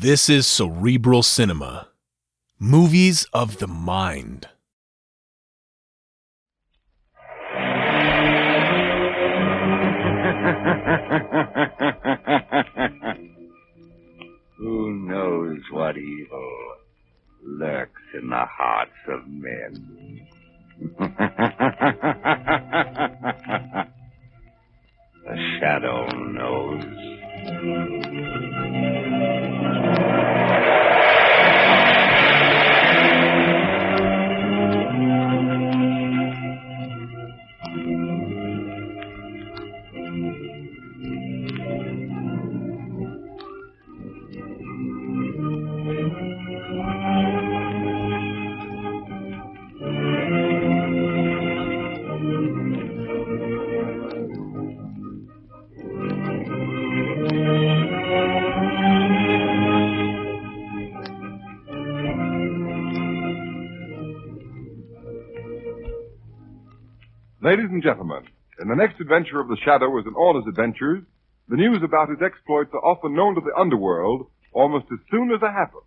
This is Cerebral Cinema. Movies of the mind. Who knows what evil lurks in the hearts of men? The shadow knows. Ladies and gentlemen, in the next adventure of the Shadow as in all his adventures, the news about his exploits are often known to the underworld almost as soon as they happen.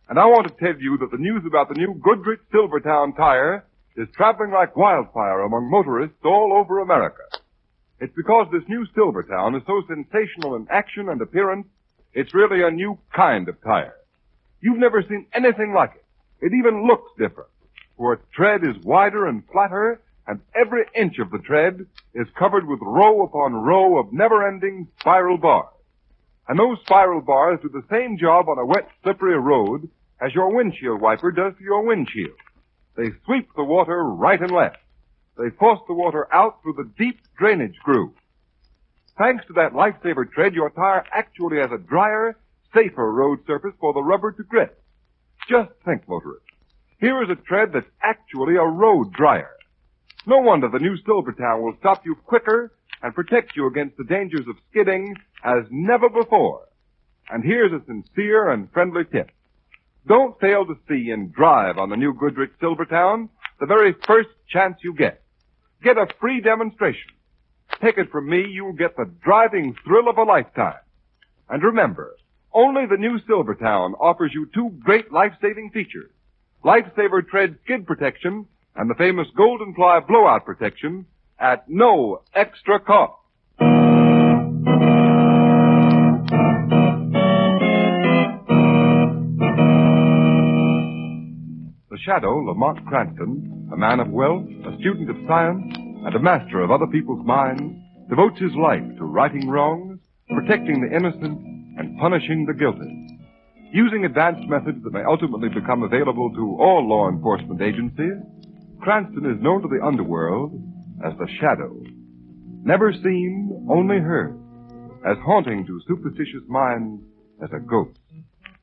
And I want to tell you that the news about the new Goodrich Silvertown tire is traveling like wildfire among motorists all over America. It's because this new Silvertown is so sensational in action and appearance, it's really a new kind of tire. You've never seen anything like it. It even looks different, for its tread is wider and flatter, and every inch of the tread is covered with row upon row of never-ending spiral bars. And those spiral bars do the same job on a wet, slippery road as your windshield wiper does to your windshield. They sweep the water right and left. They force the water out through the deep drainage groove. Thanks to that lifesaver tread, your tire actually has a drier, safer road surface for the rubber to grip. Just think, motorists. Here is a tread that's actually a road dryer. No wonder the new Silvertown will stop you quicker and protect you against the dangers of skidding as never before. And here's a sincere and friendly tip. Don't fail to see and drive on the new Goodrich Silvertown the very first chance you get. Get a free demonstration. Take it from me, you'll get the driving thrill of a lifetime. And remember, only the new Silvertown offers you two great life-saving features. Lifesaver tread skid protection and the famous Golden Ply blowout protection at no extra cost. The Shadow, Lamont Cranston, a man of wealth, a student of science, and a master of other people's minds, devotes his life to righting wrongs, protecting the innocent, and punishing the guilty. Using advanced methods that may ultimately become available to all law enforcement agencies, Cranston is known to the underworld as the Shadow. Never seen, only heard. As haunting to superstitious minds as a ghost.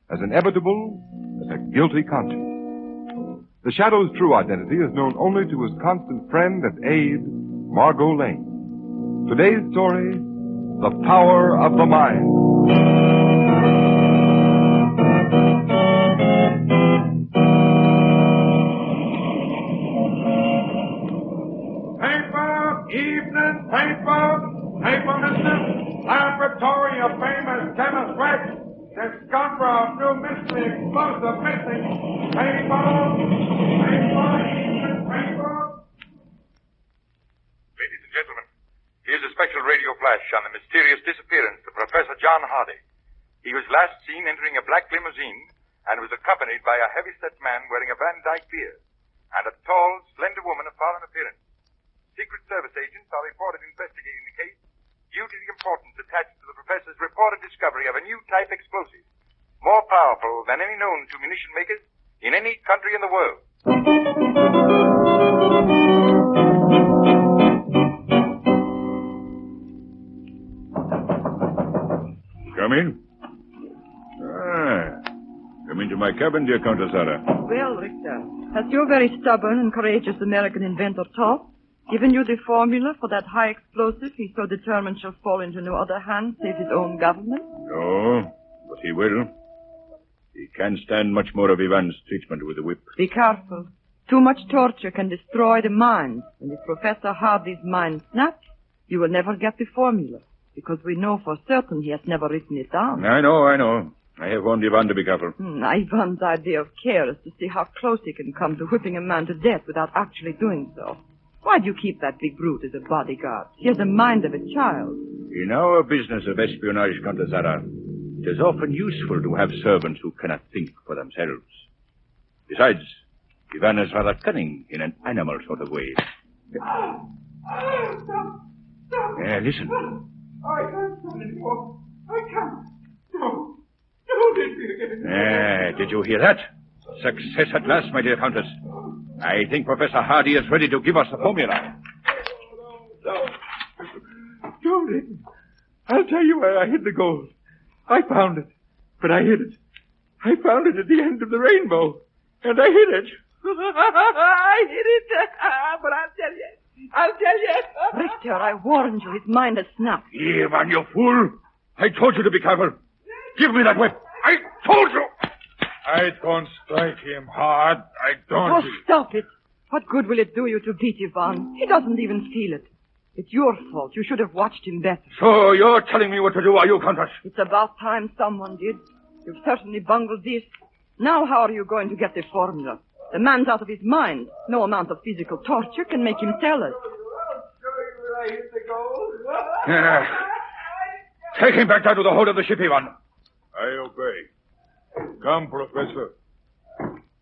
As inevitable as a guilty conscience. The Shadow's true identity is known only to his constant friend and aide, Margot Lane. Today's story, The Power of the Mind. Paper, mister. Laboratory of famous chemist Rex. Discoverer of new mystery explosive missing. Paper. Ladies and gentlemen, here's a special radio flash on the mysterious disappearance of Professor John Hardy. He was last seen entering a black limousine and was accompanied by a heavy-set man wearing a Van Dyke beard and a tall, slender woman of foreign appearance. Secret Service agents are reported investigating the case due to the importance attached to the professor's reported discovery of a new type explosive, more powerful than any known to munition makers in any country in the world. Come in. Come into my cabin, dear Countess Sarah. Well, Richter, has your very stubborn and courageous American inventor Top given you the formula for that high explosive he so determined shall fall into no other hands save his own government? No, but he will. He can't stand much more of Ivan's treatment with the whip. Be careful. Too much torture can destroy the mind. And if Professor Hardy's mind snaps, you will never get the formula, because we know for certain he has never written it down. I know. I have warned Ivan to be careful. Ivan's idea of care is to see how close he can come to whipping a man to death without actually doing so. Why do you keep that big brute as a bodyguard? He has the mind of a child. In our business of espionage, Countess Zara, it is often useful to have servants who cannot think for themselves. Besides, Ivan is rather cunning in an animal sort of way. Listen. I can't stand anymore. I can't. Don't hit me again. Did you hear that? Success at last, my dear Countess. I think Professor Hardy is ready to give us the formula. No. Don't hit me. I'll tell you where I hid the gold. I found it, but I hid it. I found it at the end of the rainbow, and I hid it. I hid it, but I'll tell you. Richter, I warned you. His mind has snapped. Ivan, you fool! I told you to be careful. Give me that whip. I told you! I don't strike him hard. I don't. Oh, stop it. What good will it do you to beat Ivan? He doesn't even feel it. It's your fault. You should have watched him better. So you're telling me what to do, are you, Countess? It's about time someone did. You've certainly bungled this. Now how are you going to get the formula? The man's out of his mind. No amount of physical torture can make him tell us. Take him back down to the hold of the ship, Ivan. I obey. Come, Professor.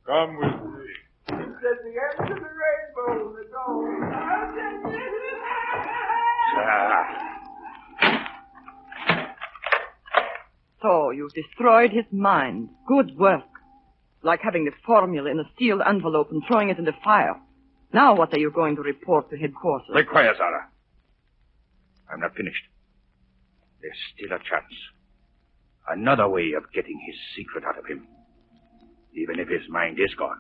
Come with me. It's at the end of the rainbow, the gold. So you've destroyed his mind. Good work. Like having the formula in a sealed envelope and throwing it in the fire. Now what are you going to report to headquarters? Be quiet, Zara. I'm not finished. There's still a chance. Another way of getting his secret out of him. Even if his mind is gone.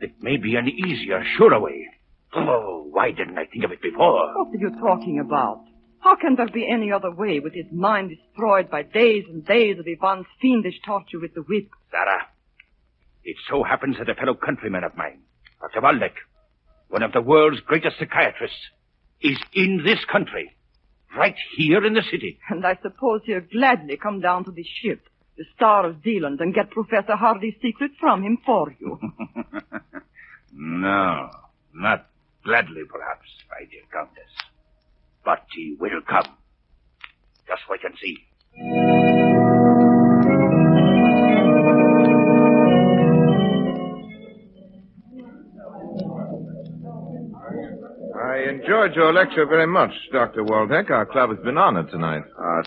It may be an easier, surer way. Oh, why didn't I think of it before? What are you talking about? How can there be any other way with his mind destroyed by days and days of Ivan's fiendish torture with the whip? Zara, it so happens that a fellow countryman of mine, Dr. Waldeck, one of the world's greatest psychiatrists, is in this country, right here in the city. And I suppose he'll gladly come down to the ship, the Star of Zealand, and get Professor Hardy's secret from him for you. No, not gladly, perhaps, my dear Countess. But he will come. Just wait and see. I enjoyed your lecture very much, Dr. Waldeck. Our club has been honored tonight.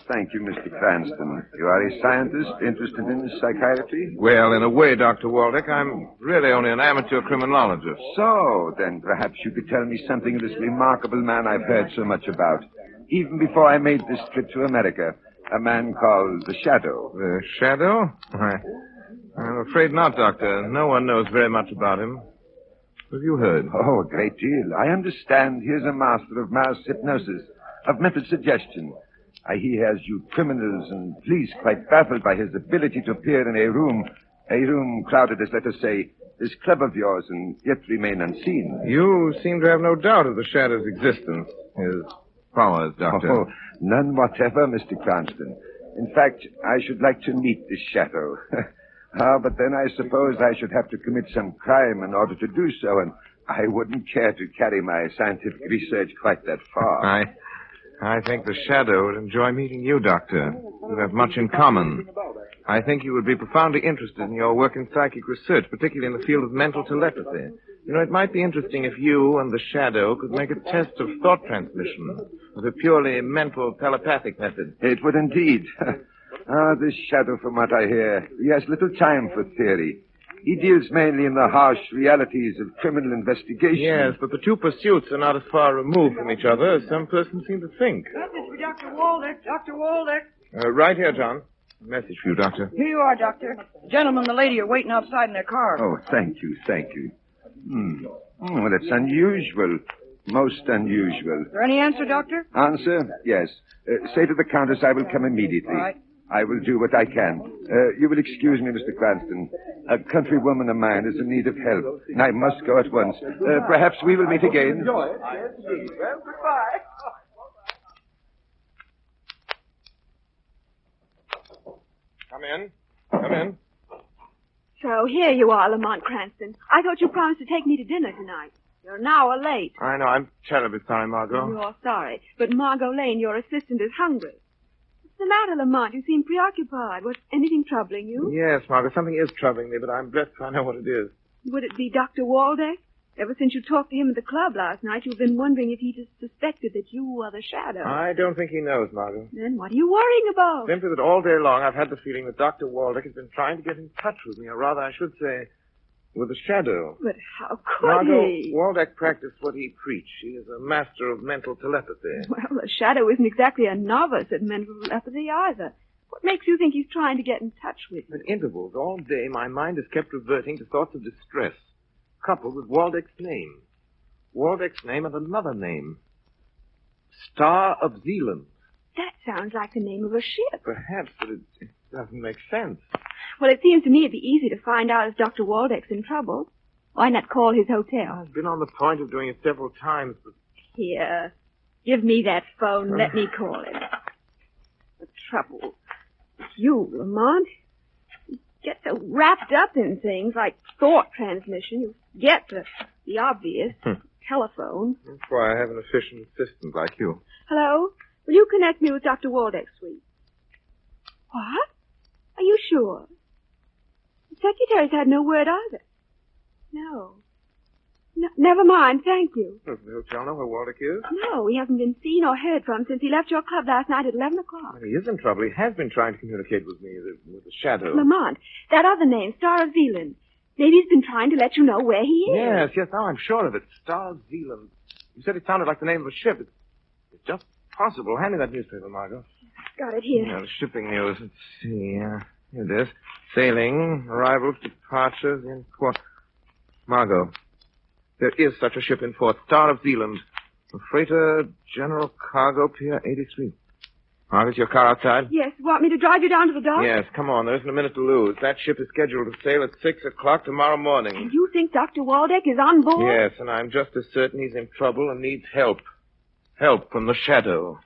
Thank you, Mr. Cranston. You are a scientist interested in psychiatry? Well, in a way, Dr. Waldeck, I'm really only an amateur criminologist. So, then perhaps you could tell me something of this remarkable man I've heard so much about. Even before I made this trip to America, a man called the Shadow. The Shadow? I'm afraid not, Doctor. No one knows very much about him. What have you heard? Oh, a great deal. I understand he is a master of mass hypnosis, of mental suggestion. He has you criminals and police quite baffled by his ability to appear in a room crowded as, let us say, this club of yours, and yet remain unseen. You seem to have no doubt of the Shadow's existence, his powers, Doctor. Oh, none whatever, Mr. Cranston. In fact, I should like to meet this Shadow. But then I suppose I should have to commit some crime in order to do so, and I wouldn't care to carry my scientific research quite that far. I think the Shadow would enjoy meeting you, Doctor. You have much in common. I think he would be profoundly interested in your work in psychic research, particularly in the field of mental telepathy. You know, it might be interesting if you and the Shadow could make a test of thought transmission with a purely mental telepathic method. It would indeed. This Shadow, from what I hear, he has little time for theory. He deals mainly in the harsh realities of criminal investigation. Yes, but the two pursuits are not as far removed from each other as some persons seem to think. Message for Dr. Waldeck. Dr. Waldeck. Right here, John. A message for you, Doctor. Here you are, Doctor. The gentleman and the lady are waiting outside in their car. Oh, thank you. Well, that's unusual. Most unusual. Is there any answer, Doctor? Answer? Yes. Say to the Countess I will come immediately. All right. I will do what I can. You will excuse me, Mr. Cranston. A countrywoman of mine is in need of help, and I must go at once. Perhaps we will meet again. Well, goodbye. Come in. Come in. So here you are, Lamont Cranston. I thought you promised to take me to dinner tonight. You're an hour late. I know. I'm terribly sorry, Margot. You're sorry. But Margot Lane, your assistant, is hungry. What's the matter, Lamont? You seem preoccupied. Was anything troubling you? Yes, Margot, something is troubling me, but I'm blessed if I know what it is. Would it be Dr. Waldeck? Ever since you talked to him at the club last night, you've been wondering if he just suspected that you are the shadow. I don't think he knows, Margot. Then what are you worrying about? Simply that all day long I've had the feeling that Dr. Waldeck has been trying to get in touch with me, or rather, I should say, with the shadow. But how could Margot, he? Waldeck practiced what he preached. He is a master of mental telepathy. Well, the shadow isn't exactly a novice at mental telepathy either. What makes you think he's trying to get in touch with you? At intervals, all day, my mind has kept reverting to thoughts of distress, coupled with Waldeck's name. Waldeck's name and another name. Star of Zealand. That sounds like the name of a ship. Perhaps, but it doesn't make sense. Well, it seems to me it'd be easy to find out if Dr. Waldeck's in trouble. Why not call his hotel? I've been on the point of doing it several times, but... Here, give me that phone. Let me call him. The trouble with you, Lamont. You get so wrapped up in things like thought transmission. You get the obvious. Telephone. That's why I have an efficient assistant like you. Hello? Will you connect me with Dr. Waldeck's suite? What? Are you sure? The secretary's had no word either. No, never mind, thank you. Does the hotel know where Waldeck is? No, he hasn't been seen or heard from since he left your club last night at 11 o'clock. Well, he is in trouble. He has been trying to communicate with me, with the shadow. Lamont, that other name, Star of Zealand. Maybe he's been trying to let you know where he is. Yes, now I'm sure of it. Star of Zealand. You said it sounded like the name of a ship. It's just possible. Hand me that newspaper, Margot. Got it here. Yeah, the shipping news. Let's see. Here it is. Sailing, arrivals, departures, in port. Margot, there is such a ship in port. Star of Zealand. A freighter, general cargo, Pier 83. Margaret, your car outside? Yes. Want me to drive you down to the dock? Yes, come on. There isn't a minute to lose. That ship is scheduled to sail at 6 o'clock tomorrow morning. And you think Dr. Waldeck is on board? Yes, and I'm just as certain he's in trouble and needs help. Help from the shadow.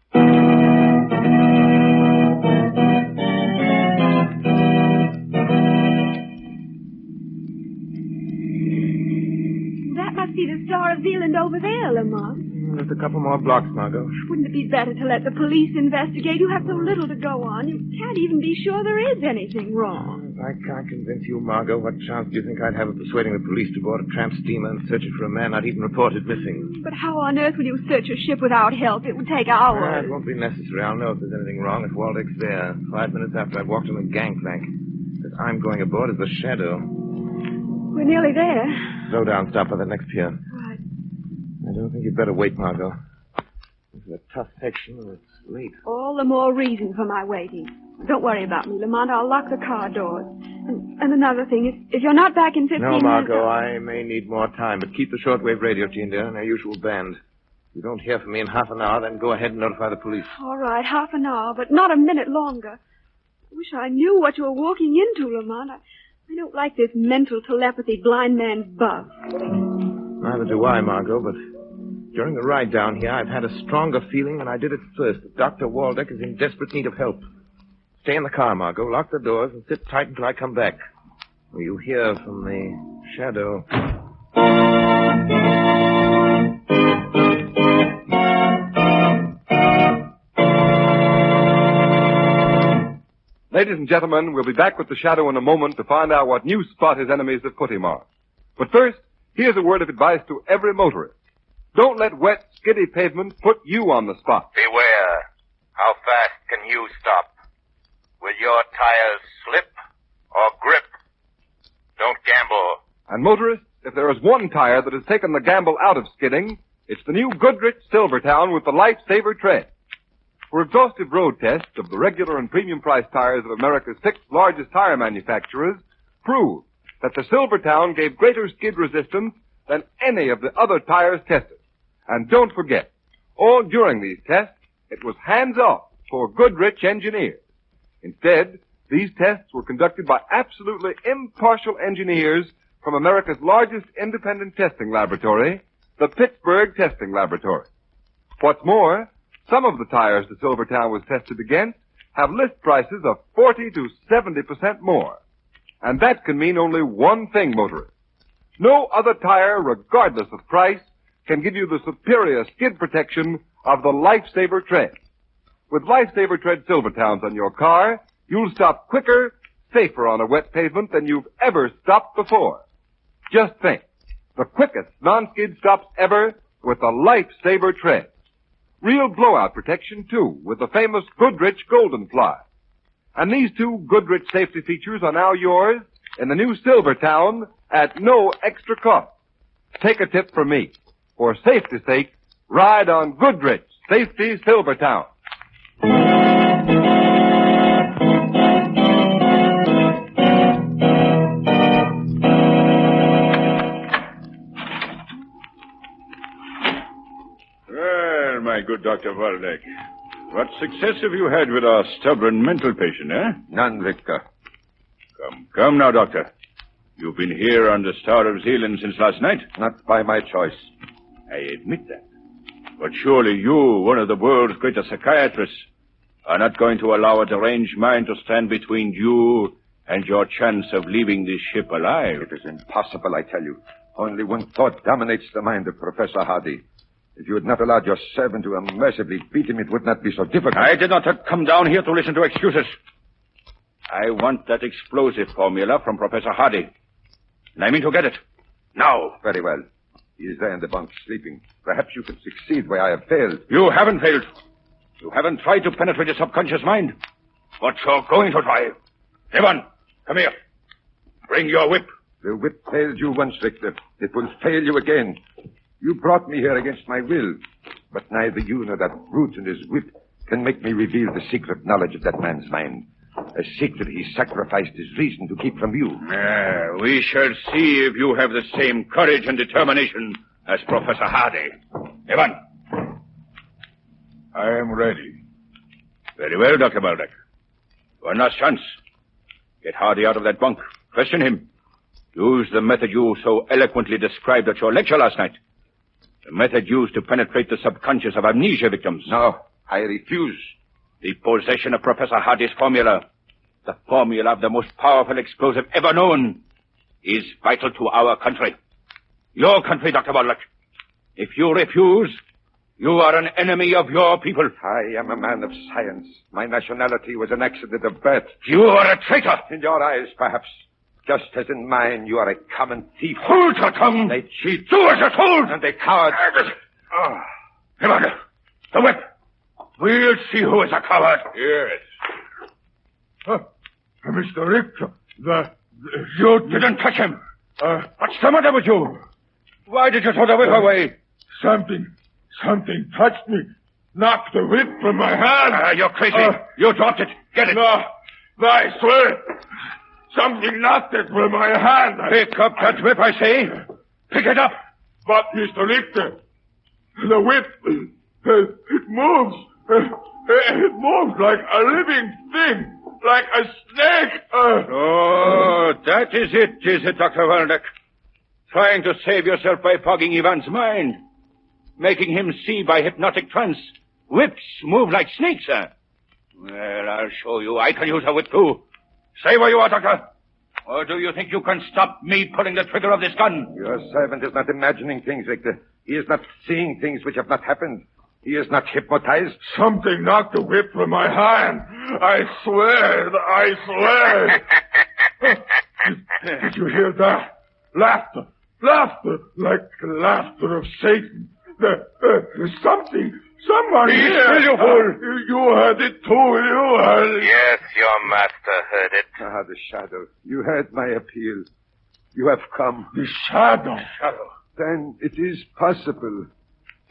That must be the Star of Zealand over there, Lamont. Just a couple more blocks, Margot. Wouldn't it be better to let the police investigate? You have so little to go on. You can't even be sure there is anything wrong. If I can't convince you, Margot, what chance do you think I'd have of persuading the police to board a tramp steamer and search it for a man not even reported missing? But how on earth will you search a ship without help? It would take hours. It won't be necessary. I'll know if there's anything wrong if Waldeck's there. 5 minutes after I've walked on the gangplank. As I'm going aboard as the shadow. We're nearly there. Slow down. Stop by the next pier. Right. I don't think you'd better wait, Margot. This is a tough section and it's late. All the more reason for my waiting. Don't worry about me, Lamont. I'll lock the car doors. And another thing, if you're not back in 15 minutes... No, Margot, I may need more time, but keep the shortwave radio tuned in on our usual band. If you don't hear from me in half an hour, then go ahead and notify the police. All right, half an hour, but not a minute longer. I wish I knew what you were walking into, Lamont. I don't like this mental telepathy blind man's buff. Neither do I, Margot, but during the ride down here, I've had a stronger feeling than I did at first that Dr. Waldeck is in desperate need of help. Stay in the car, Margot. Lock the doors and sit tight until I come back. Will you hear from the shadow? Ladies and gentlemen, we'll be back with the shadow in a moment to find out what new spot his enemies have put him on. But first, here's a word of advice to every motorist. Don't let wet, skiddy pavement put you on the spot. Beware. How fast can you stop? Will your tires slip or grip? Don't gamble. And motorists, if there is one tire that has taken the gamble out of skidding, it's the new Goodrich Silvertown with the Lifesaver tread. For exhaustive road tests of the regular and premium price tires of America's 6 largest tire manufacturers prove that the Silvertown gave greater skid resistance than any of the other tires tested. And don't forget, all during these tests, it was hands-off for Goodrich engineers. Instead, these tests were conducted by absolutely impartial engineers from America's largest independent testing laboratory, the Pittsburgh Testing Laboratory. What's more, some of the tires the Silvertown was tested against have list prices of 40 to 70% more. And that can mean only one thing, motorists. No other tire, regardless of price, can give you the superior skid protection of the Lifesaver Tread. With Lifesaver Tread Silvertowns on your car, you'll stop quicker, safer on a wet pavement than you've ever stopped before. Just think, the quickest non-skid stops ever with the Lifesaver Tread. Real blowout protection, too, with the famous Goodrich Golden Fly. And these two Goodrich safety features are now yours in the new Silvertown at no extra cost. Take a tip from me. For safety's sake, ride on Goodrich Safety Silvertown. Well, my good Dr. Waldeck, what success have you had with our stubborn mental patient, eh? None, Victor. Come now, Doctor. You've been here on the Star of Zealand since last night? Not by my choice. I admit that. But surely you, one of the world's greatest psychiatrists, are not going to allow a deranged mind to stand between you and your chance of leaving this ship alive. It is impossible, I tell you. Only one thought dominates the mind of Professor Hardy. If you had not allowed your servant to unmercifully beat him, it would not be so difficult. I did not come down here to listen to excuses. I want that explosive formula from Professor Hardy. And I mean to get it. Now. Very well. He is there in the bunk, sleeping. Perhaps you could succeed where I have failed. You haven't failed. You haven't tried to penetrate his subconscious mind. But you're going to try. Evan, come here. Bring your whip. The whip failed you once, Victor. It will fail you again. You brought me here against my will. But neither you nor that brute and his whip can make me reveal the secret knowledge of that man's mind. A secret he sacrificed his reason to keep from you. We shall see if you have the same courage and determination as Professor Hardy. Evan. I am ready. Very well, Dr. Waldeck. One last chance. Get Hardy out of that bunk. Question him. Use the method you so eloquently described at your lecture last night. The method used to penetrate the subconscious of amnesia victims. No, I refuse. The possession of Professor Hardy's formula, the formula of the most powerful explosive ever known, is vital to our country. Your country, Dr. Waldeck. If you refuse, you are an enemy of your people. I am a man of science. My nationality was an accident of birth. You are a traitor. In your eyes, perhaps. Just as in mine, you are a common thief. Hold your tongue. They cheat. Do as you're told. And they coward. Evan, the whip. We'll see who is a coward. Yes. Mr. Richter, you didn't touch him. What's the matter with you? Why did you throw the whip away? Something touched me. Knocked the whip from my hand. You're crazy. You dropped it. Get it. No, I swear. Something knocked it from my hand. Pick up that whip, I say. Pick it up. But, Mr. Richter, the whip, it moves. It moves like a living thing. Like a snake. Oh, that is it, Dr. Waldeck? Trying to save yourself by fogging Ivan's mind. Making him see by hypnotic trance. Whips move like snakes, sir. Well, I'll show you. I can use a whip, too. Stay where you are, Doctor. Or do you think you can stop me pulling the trigger of this gun? Your servant is not imagining things, Victor. He is not seeing things which have not happened. He is not hypnotized. Something knocked the whip from my hand. I swear. Did you hear that? Laughter. Like the laughter of Satan. There's someone here. You fool. You heard it too, you heard it. Yes, your master heard it. The shadow. You heard my appeal. You have come. The shadow. Then it is possible.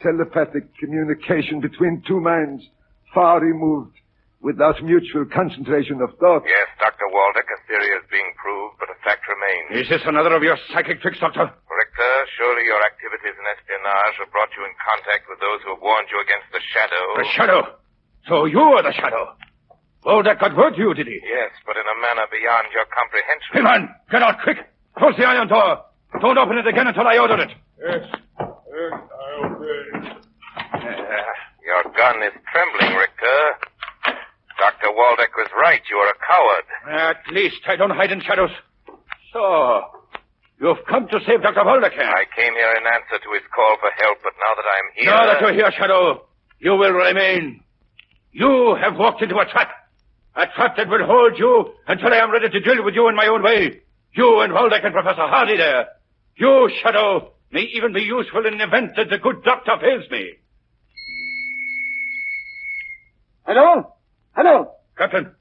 Telepathic communication between two minds, far removed, without mutual concentration of thought. Yes, Dr. Waldeck, a theory is being proved, but a fact remains. Is this another of your psychic tricks, Doctor? Richter, surely your activities in espionage have brought you in contact with those who have warned you against the shadow. The shadow? So you are the shadow? Waldeck got word to you, did he? Yes, but in a manner beyond your comprehension. Hey, man, get out quick. Close the iron door. Don't open it again until I order it. Yes, I obey. Your gun is trembling, Richter. Dr. Waldeck was right. You are a coward. At least I don't hide in shadows. So, you've come to save Dr. Waldeck, eh? I came here in answer to his call for help, but now that I'm here... Now that you're here, Shadow, you will remain. You have walked into a trap. A trap that will hold you until I am ready to deal with you in my own way. You and Waldeck and Professor Hardy there. You, Shadow, may even be useful in the event that the good doctor fails me. Hello? Hello? Captain,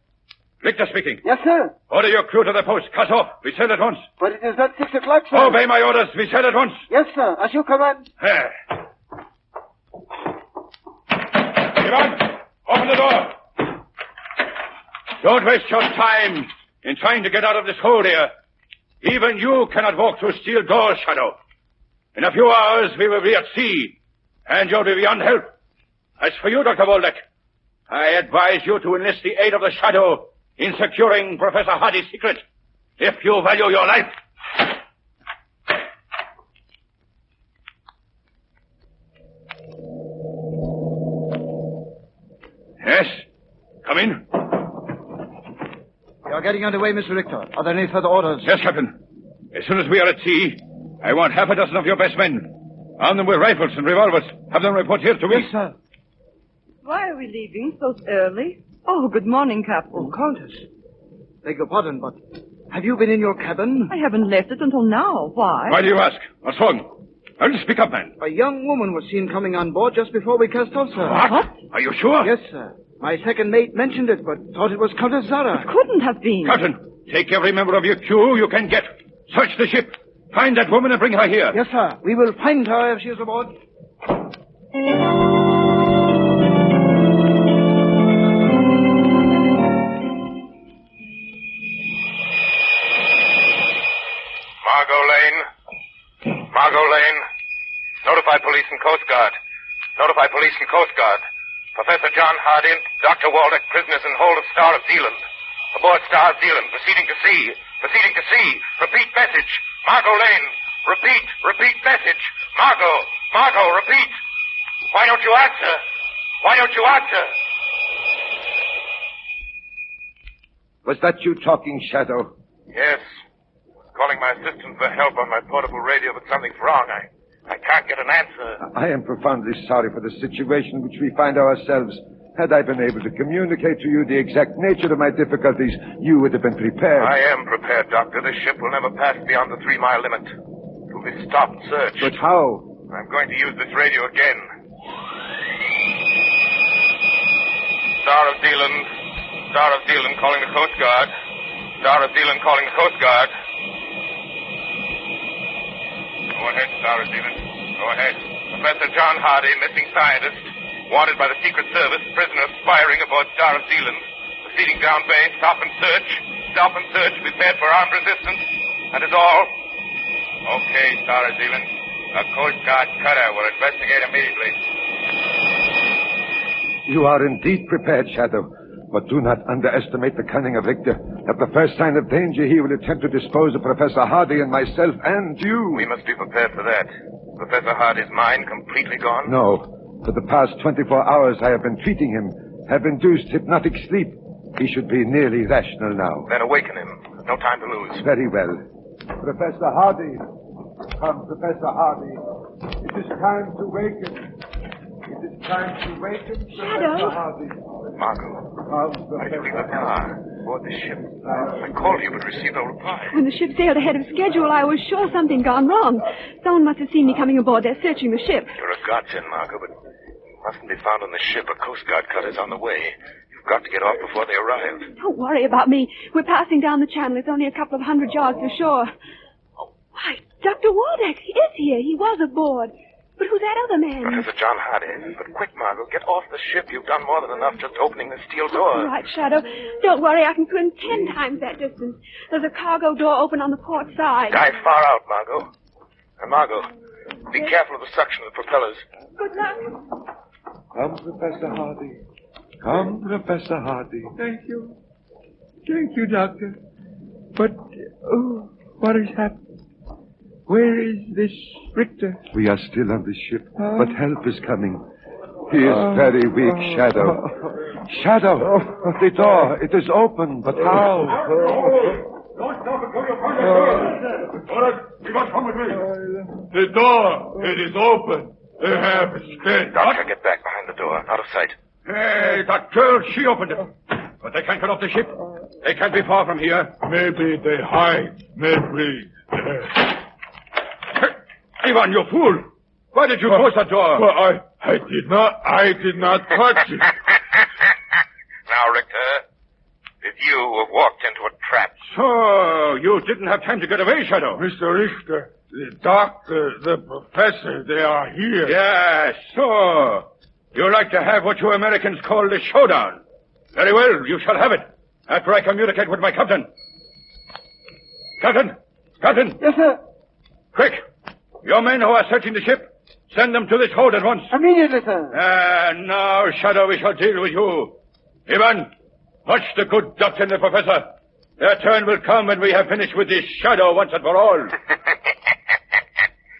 Richter speaking. Yes, sir. Order your crew to the post. Cut off. We sail at once. But it is not 6 o'clock, sir. Obey my orders. We sail at once. Yes, sir. As you command. Ivan, open the door. Don't waste your time in trying to get out of this hole here. Even you cannot walk through steel doors, Shadow. In a few hours, we will be at sea, and you'll be beyond help. As for you, Dr. Waldeck, I advise you to enlist the aid of the Shadow in securing Professor Hardy's secret, if you value your life. Yes? Come in. We are getting underway, Mr. Richter. Are there any further orders? Yes, Captain. As soon as we are at sea, I want half a dozen of your best men. Arm them with rifles and revolvers. Have them report here to me. Yes, sir. Why are we leaving so early? Oh, good morning, Captain. Oh, Countess. Beg your pardon, but have you been in your cabin? I haven't left it until now. Why? Why do you ask? What's wrong? Well, speak up, man. A young woman was seen coming on board just before we cast off, sir. What? Are you sure? Yes, sir. My second mate mentioned it, but thought it was Countess Zara. It couldn't have been. Captain, take every member of your crew you can get. Search the ship. Find that woman and bring her here. Yes, sir. We will find her if she is aboard. Margot Lane. Notify police and Coast Guard. Notify police and Coast Guard. Professor John Hardy and Dr. Waldeck, prisoners in hold of Star of Zealand. Aboard Star of Zealand, proceeding to sea. Proceeding to sea. Repeat message. Margot Lane. Repeat message. Margot, repeat. Why don't you answer? Why don't you answer? Was that you talking, Shadow? Yes. I was calling my assistant for help on my portable radio, but something's wrong. I can't get an answer. I am profoundly sorry for the situation in which we find ourselves. Had I been able to communicate to you the exact nature of my difficulties, you would have been prepared. I am prepared, Doctor. This ship will never pass beyond the 3-mile limit. It will be stopped and searched. But how? I'm going to use this radio again. Star of Zealand calling the Coast Guard. Star of Zealand calling the Coast Guard. Go ahead, Star of Zealand. Go ahead. Professor John Hardy, missing scientist, wanted by the Secret Service, prisoner aspiring aboard Star of Zealand. Proceeding down bay, stop and search. Stop and search, prepared for armed resistance. That is all. Okay, Star of Zealand. A Coast Guard cutter will investigate immediately. You are indeed prepared, Shadow. But do not underestimate the cunning of Richter. At the first sign of danger, he will attempt to dispose of Professor Hardy and myself and you. We must be prepared for that. Professor Hardy's mind completely gone? No. For the past 24 hours, I have been treating him. Have induced hypnotic sleep. He should be nearly rational now. Then awaken him. No time to lose. Very well. Professor Hardy. Come, Professor Hardy. It is time to waken. It is time to waken, Professor Hardy. Margot, how did you leave the car? Aboard the ship. I called you, but received no reply. When the ship sailed ahead of schedule, I was sure something gone wrong. Someone must have seen me coming aboard. They're searching the ship. You're a godsend, Margot, but you mustn't be found on the ship. A Coast Guard cutter's on the way. You've got to get off before they arrive. Don't worry about me. We're passing down the channel. It's only a couple of 100 yards to shore. Oh, why, Dr. Waldeck is here. He was aboard. But who's that other man? Professor John Hardy. But quick, Margot, get off the ship. You've done more than enough just opening the steel door. All right, Shadow. Don't worry, I can swim 10 times that distance. There's a cargo door open on the port side. Dive far out, Margot. And Margot, be careful of the suction of the propellers. Good luck. Come, Professor Hardy. Come, Professor Hardy. Thank you. Thank you, Doctor. But, what has happened? Where is this Richter? We are still on the ship, but help is coming. He is very weak, Shadow. Shadow, the door, it is open, but how? Don't stop until you find the door. All right, you must come with me. The door, it is open. They have escaped. Doctor, get back behind the door, out of sight. Hey, that girl, she opened it. But they can't get off the ship. They can't be far from here. Maybe they hide. Maybe. Ivan, you fool! Why did you close that door? Well, I did not touch it. Now, Richter, it's you who have walked into a trap. So, you didn't have time to get away, Shadow. Mr. Richter, the doctor, the professor, they are here. Yes, so. You like to have what you Americans call the showdown. Very well, you shall have it. After I communicate with my captain. Captain! Captain! Yes, sir. Quick! Your men who are searching the ship, send them to this hold at once. Immediately, sir. Now, Shadow, we shall deal with you. Ivan, watch the good doctor and the professor. Their turn will come when we have finished with this Shadow once and for all.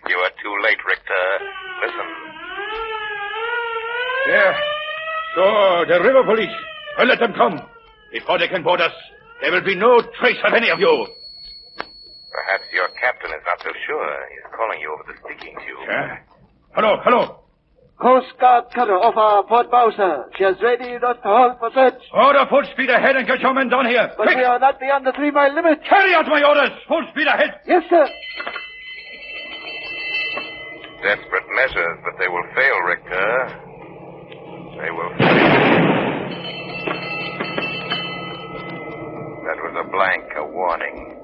You are too late, Richter. Listen. Yeah. So, the river police. Well, let them come. Before they can board us, there will be no trace of any of you. Perhaps your captain is not so sure. He's calling you over the speaking tube. Hello. Coast Guard cutter off our port bow, sir. She is ready not to hold for search. Order full speed ahead and get your men down here. But Quick. we are not beyond the 3-mile limit. Carry out my orders. Full speed ahead. Yes, sir. Desperate measures, but they will fail, Richter. They will fail. That was a blank, a warning.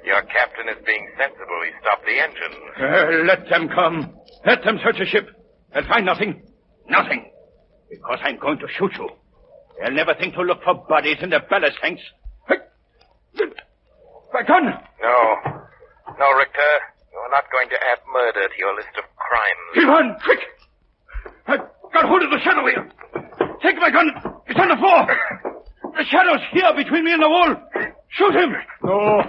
Your captain is being sensible. He stopped the engine. Let them come. Let them search the ship. They'll find nothing. Nothing. Because I'm going to shoot you. They'll never think to look for bodies in the ballast tanks. My gun! No, Richter. You're not going to add murder to your list of crimes. Ivan, quick! I've got hold of the Shadow here. Take my gun. It's on the floor. The Shadow's here between me and the wall. Shoot him. No.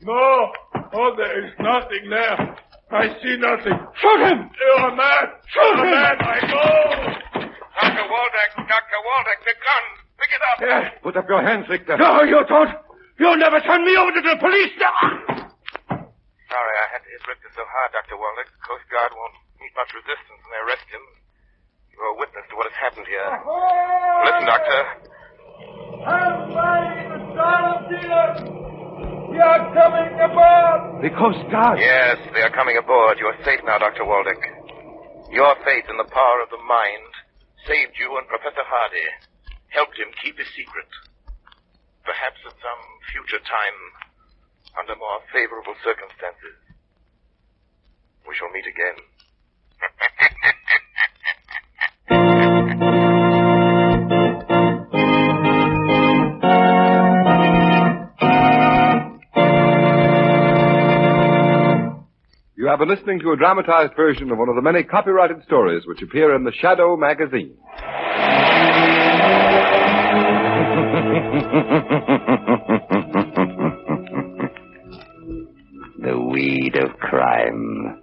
Oh, there is nothing there. I see nothing. Shoot him. You are mad. Shoot him. Mad, I know. Dr. Waldeck, the gun. Pick it up. Yeah. Put up your hands, Richter. No, you don't. You'll never turn me over to the police. Sorry, I had to hit Richter so hard, Dr. Waldeck. The Coast Guard won't meet much resistance when they arrest him. You're a witness to what has happened here. Listen, Doctor. I'm finding the Star of Zealand. We are coming aboard. The Coast Guard. Yes, they are coming aboard. You are safe now, Dr. Waldeck. Your faith in the power of the mind saved you and Professor Hardy, helped him keep his secret. Perhaps at some future time, under more favorable circumstances, we shall meet again. You have been listening to a dramatized version of one of the many copyrighted stories which appear in the Shadow magazine. The weed of crime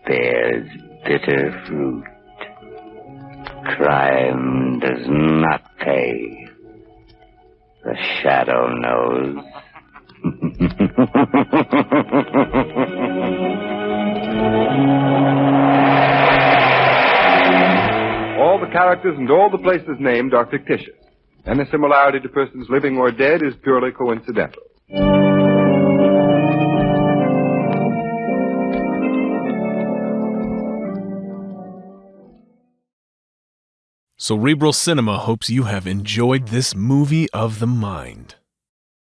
bears bitter fruit. Crime does not pay. The Shadow knows. All the characters and all the places named are fictitious. Any similarity to persons living or dead is purely coincidental. Cerebral Cinema hopes you have enjoyed this movie of the mind.